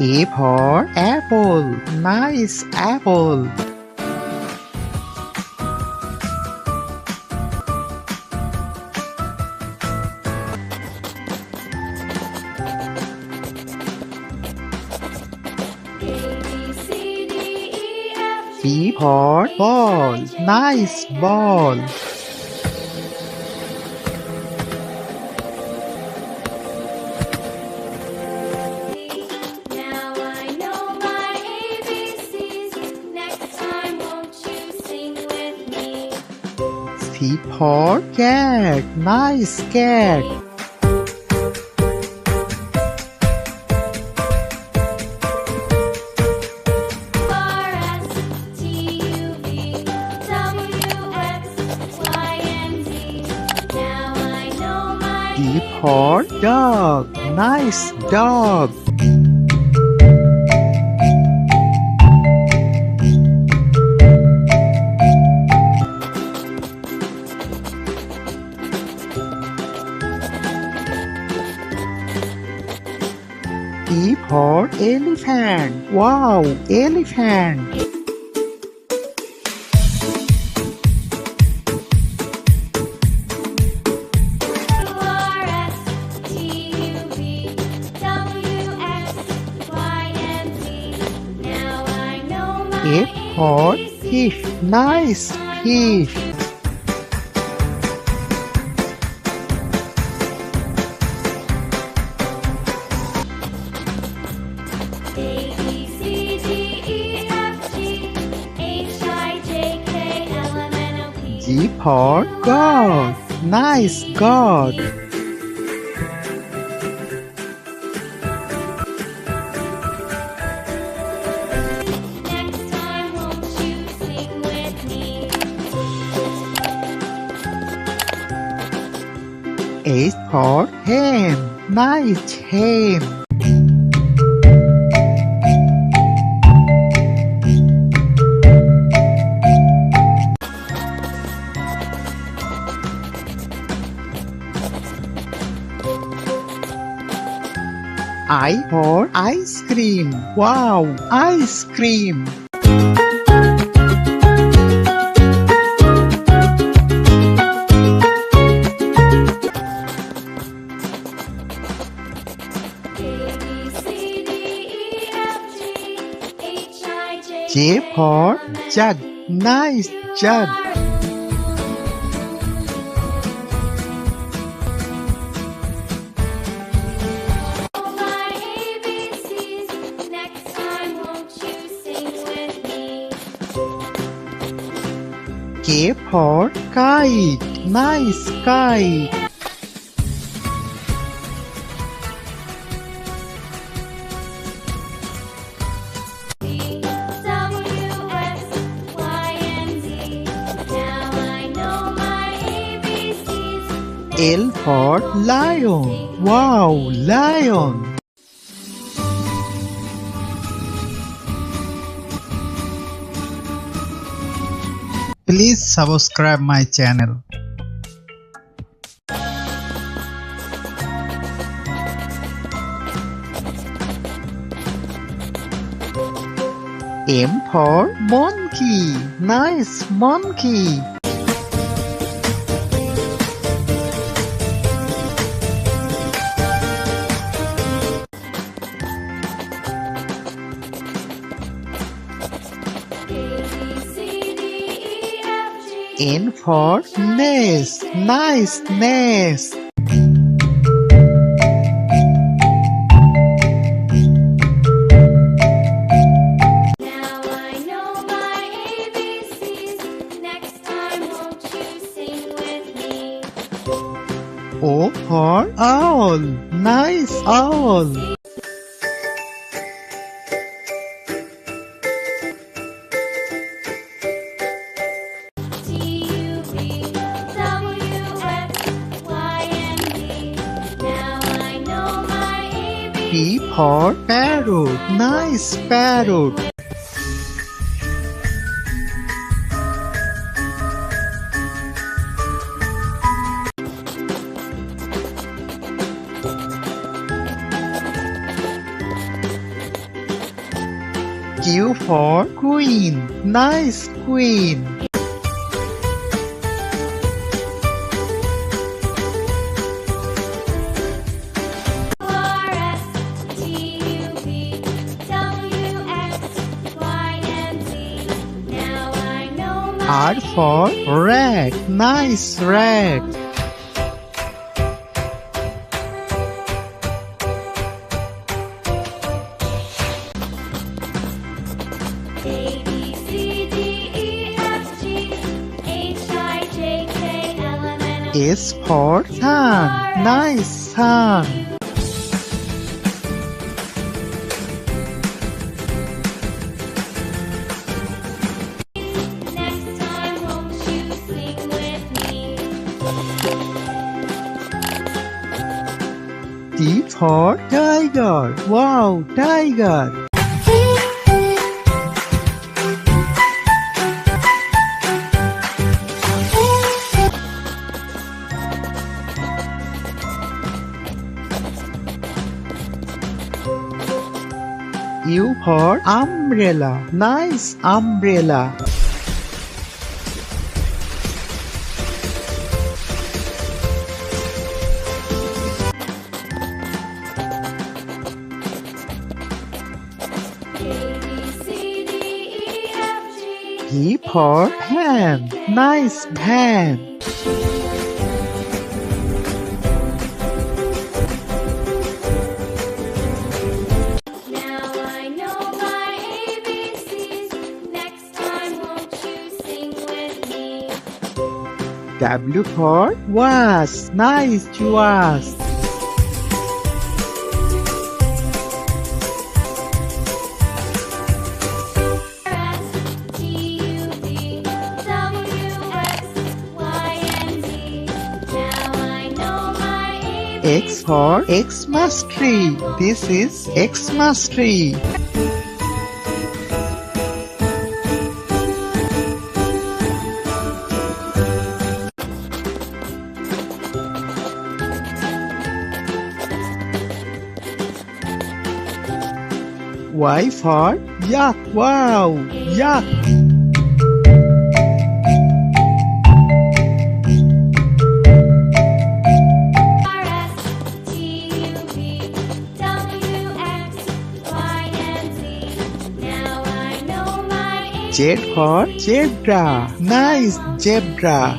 A for apple. Nice apple. B for ball. Nice ball. Now I know my ABCs. Next time, won't you sing with me? C for cat. Nice cat. D for dog. Nice dog. E for elephant. Wow, elephant. F for fish. Nice fish. G for God. Nice God. H for hen. Nice hen. I for ice cream. Wow, ice cream. J for jug. Nice jug. K for kite. Nice kite. L for lion. Wow, lion. Please subscribe my channel. M for monkey. Nice monkey. N for nest. Nice nest. Now I know my ABCs. Next time, won't you sing with me? O for owl. Nice owl. P for parrot. Nice parrot. for queen. Nice queen. R for rat. Nice rat. S for sun. Nice sun. T for tiger. Wow, tiger. U for umbrella. Nice umbrella. P for pen. Nice pen. W for was. Nice was. X for Xmas tree. This is Xmas tree. Y for yak. Wow, yak. Z for zebra. Nice zebra.